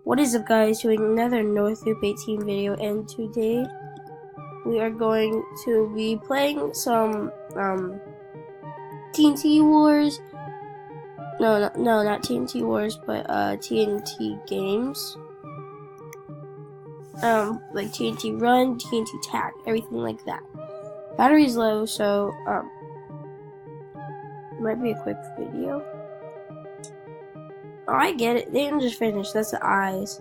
What is up, guys? Doing another North Loop 18 video, and today we are going to be playing some TNT Wars. No, not TNT Wars, but TNT games. Like TNT Run, TNT Tag, everything like that. Battery's low, so might be a quick video. Oh, I get it. They didn't just finish. That's the eyes.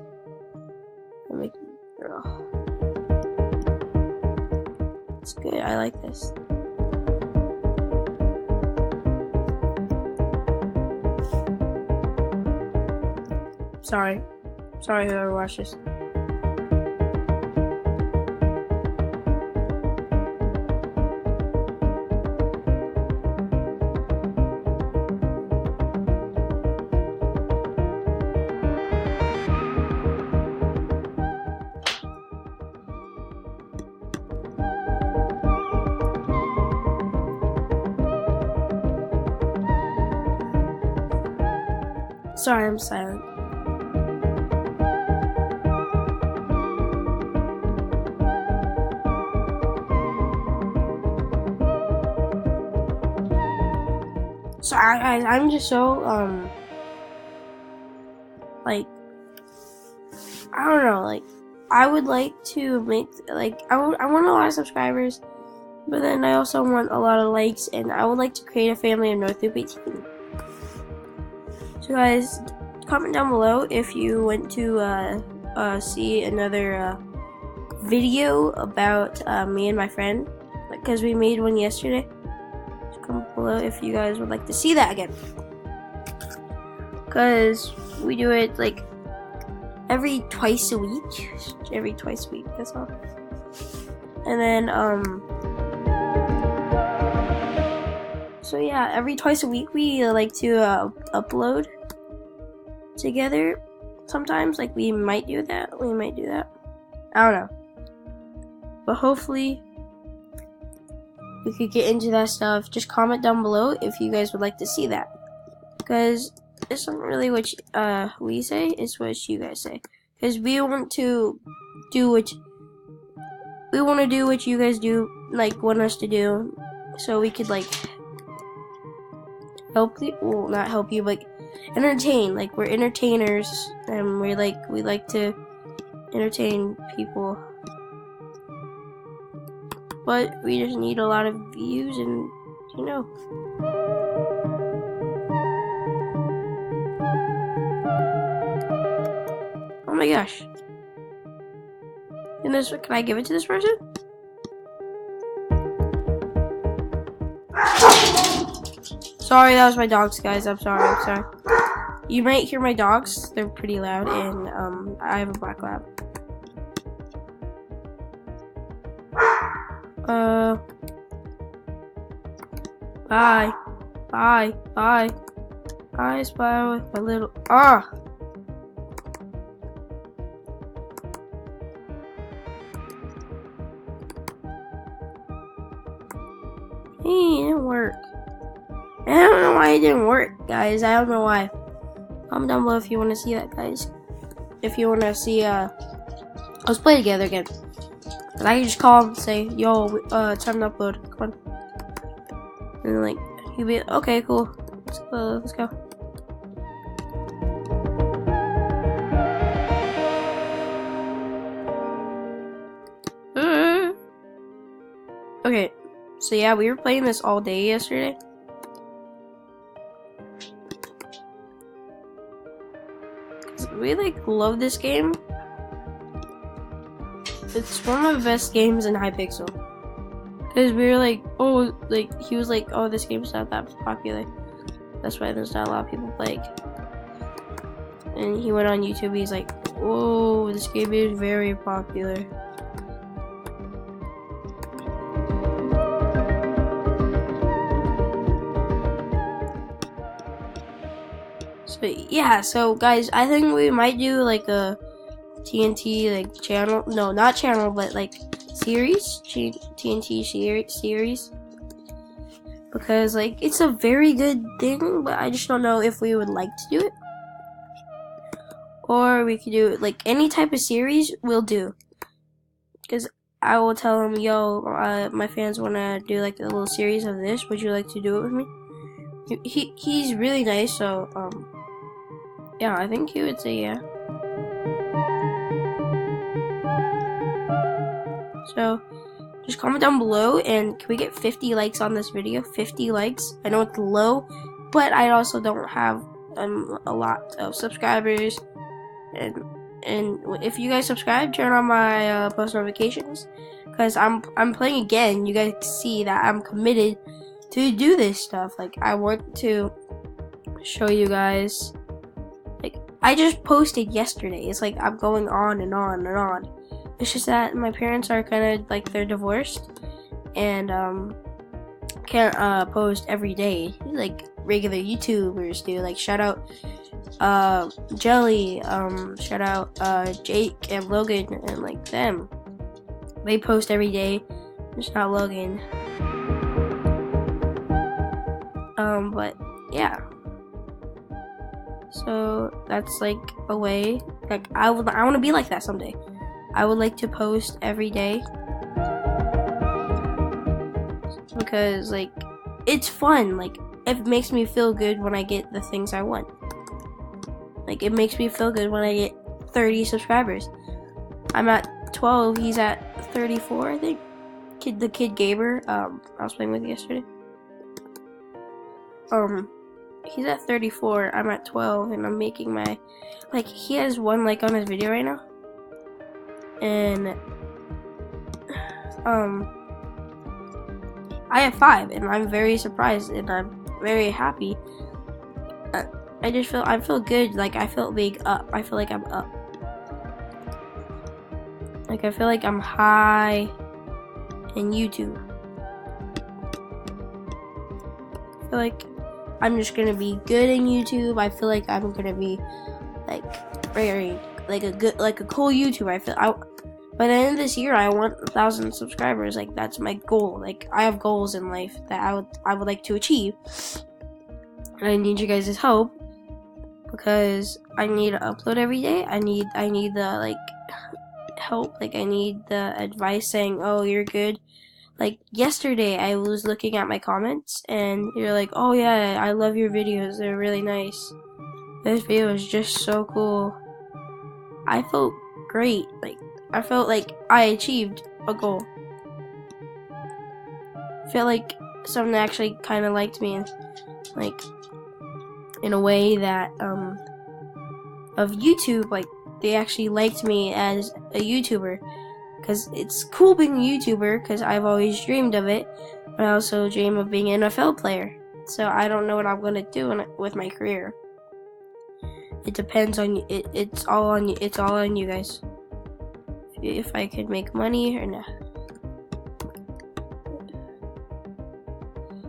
It's good. I like this. Sorry whoever watched this. Sorry, I'm silent. So I'm just so like, I don't know, like I would like to make, like I want a lot of subscribers, but then I also want a lot of likes, and I would like to create a family of North Loop 18. So guys, comment down below if you want to see another video about me and my friend, because we made one yesterday. So comment below if you guys would like to see that again, because we do it like every twice a week, that's all. And then so yeah, every twice a week we like to upload together. Sometimes, like, we might do that, I don't know, but hopefully we could get into that stuff. Just comment down below if you guys would like to see that, because it's not really what we say, it's what you guys say, because we want to do what you guys do, like, want us to do, so we could, like, help you, well, not help you, but entertain. Like, we're entertainers, and we like to entertain people, but we just need a lot of views, and you know. Oh my gosh. Can I give it to this person? Sorry, that was my dogs, guys. I'm sorry. You might hear my dogs. They're pretty loud, and I have a black lab. Bye. I spy with my little Hey, it didn't work. I don't know why it didn't work, guys. I don't know why. Comment down below if you want to see that, guys. If you want to see let's play together again. And I can just call him and say, yo, time to upload. Come on. And like, he'll be, okay, cool. Let's go. Okay, so yeah, we were playing this all day yesterday. We like love this game. It's one of the best games in Hypixel. Cause we were like, oh, like he was like, oh, this game's not that popular. That's why there's not a lot of people playing. And he went on YouTube. He's like, oh, this game is very popular. So yeah, so guys, I think we might do like a TNT like channel, no, not channel, but like series, TNT series, because like it's a very good thing, but I just don't know if we would like to do it, or we could do like any type of series we'll do. Because I will tell him, yo, my fans want to do like a little series of this. Would you like to do it with me? He's really nice, so yeah, I think he would say yeah. So just comment down below, and can we get 50 likes on this video? 50 likes. I know it's low, but I also don't have a lot of subscribers, and if you guys subscribe, turn on my post notifications, because I'm playing again. You guys see that I'm committed to do this stuff. Like, I want to show you guys. Like, I just posted yesterday. It's like I'm going on and on and on. It's just that my parents are kind of like, they're divorced, and can't post every day like regular YouTubers do. Like, shout out Jelly, shout out Jake and Logan, and like them. They post every day. Just not Logan. But yeah. So that's like a way. Like, I want to be like that someday. I would like to post every day, because like, it's fun. Like, it makes me feel good when I get the things I want. Like, it makes me feel good when I get 30 subscribers. I'm at 12. He's at 34, I think. The kid Gaber, I was playing with yesterday. He's at 34. I'm at 12, and I'm making my, like, he has 1 like on his video right now. And I have 5, and I'm very surprised, and I'm very happy. I feel good. Like, I feel big up. I feel like I'm up. Like, I feel like I'm high in YouTube. I feel like I'm just gonna be good in YouTube. I feel like I'm gonna be like very like a cool YouTuber. By the end of this year, I want 1,000 subscribers. Like, that's my goal. Like, I have goals in life that I would like to achieve, and I need you guys' help, because I need to upload every day. I need the like help. Like, I need the advice saying, oh, you're good. Like, yesterday I was looking at my comments, and you're like, oh yeah, I love your videos. They're really nice. This video is just so cool. I felt great. Like, I felt like I achieved a goal. I felt like someone actually kind of liked me, like, in a way that of YouTube, like, they actually liked me as a YouTuber, because it's cool being a YouTuber, because I've always dreamed of it, but I also dream of being an NFL player. So I don't know what I'm gonna do with my career. It depends on you. It's all on you. It's all on you guys. If I could make money or not.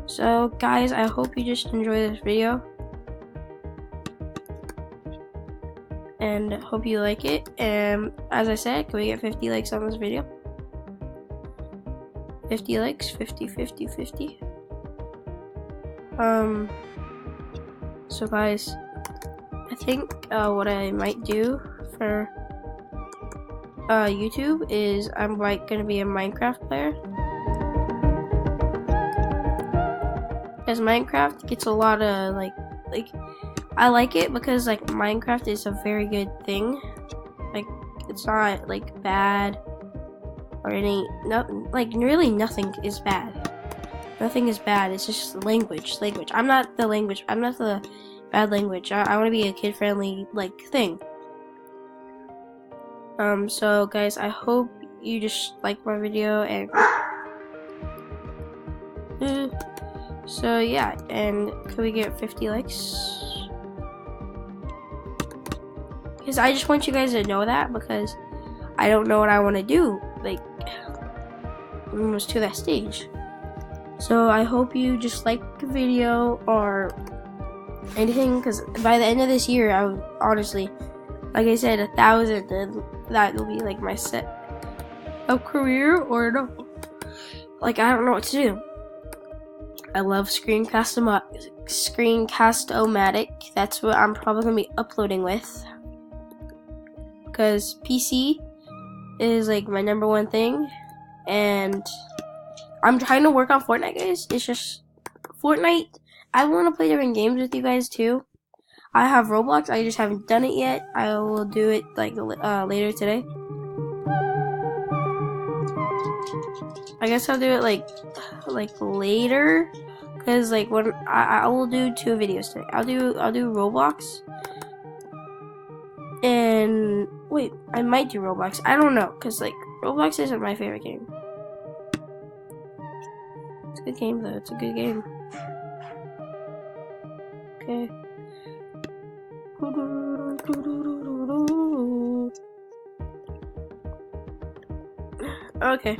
So guys, I hope you just enjoy this video, and hope you like it. And as I said, can we get 50 likes on this video? 50 likes, 50. So guys, I think what I might do for YouTube is I'm like gonna be a Minecraft player, because Minecraft gets a lot of like I like it, because like Minecraft is a very good thing. Like, it's not like bad or like really nothing is bad. Nothing is bad. It's just language. I'm not the bad language. I want to be a kid-friendly like thing. So guys, I hope you just like my video, and so yeah, and could we get 50 likes? Because I just want you guys to know that, because I don't know what I want to do. Like, I'm almost to that stage. So I hope you just like the video or anything, because by the end of this year, I would honestly, like I said, 1,000, and that will be like my set of career, or no. Like, I don't know what to do. I love Screencast-O-Matic. That's what I'm probably gonna be uploading with. because PC is like my #1 thing, and I'm trying to work on Fortnite, guys. It's just Fortnite. I want to play different games with you guys too. I have Roblox. I just haven't done it yet. I will do it like later today. I guess I'll do it like later, cause like when I will do 2 videos today. I'll do Roblox, and wait, I might do Roblox. I don't know, cause like Roblox isn't my favorite game. It's a good game though. It's a good game. Okay. Okay.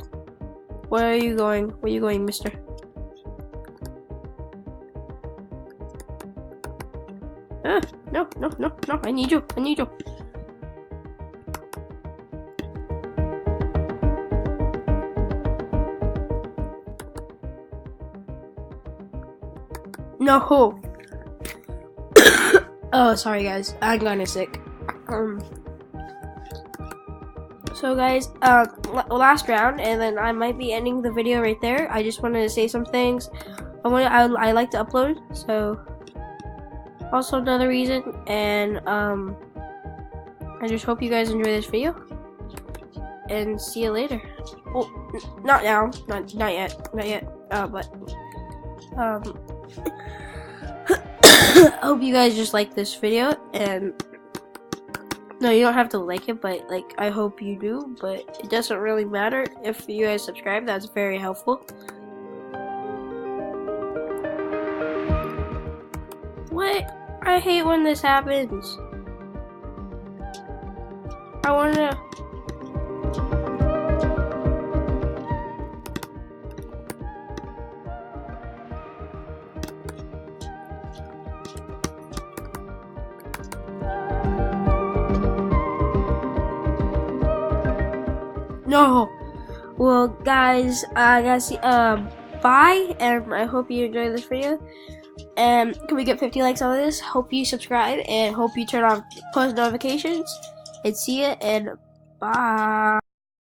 Where are you going? Where are you going, mister? No, no, no, no. I need you. I need you. No. Oh, sorry guys. I'm kinda sick. So guys, last round, and then I might be ending the video right there. I just wanted to say some things. I like to upload, so also another reason. And I just hope you guys enjoy this video, and see you later. Well, not now, not yet, but I hope you guys just like this video, and no, you don't have to like it, but like I hope you do, but it doesn't really matter if you guys subscribe. That's very helpful. What? I hate when this happens. I wanna... No. Well, guys, bye, and I hope you enjoyed this video. And can we get 50 likes on this? Hope you subscribe, and hope you turn on post notifications. And see ya, and bye.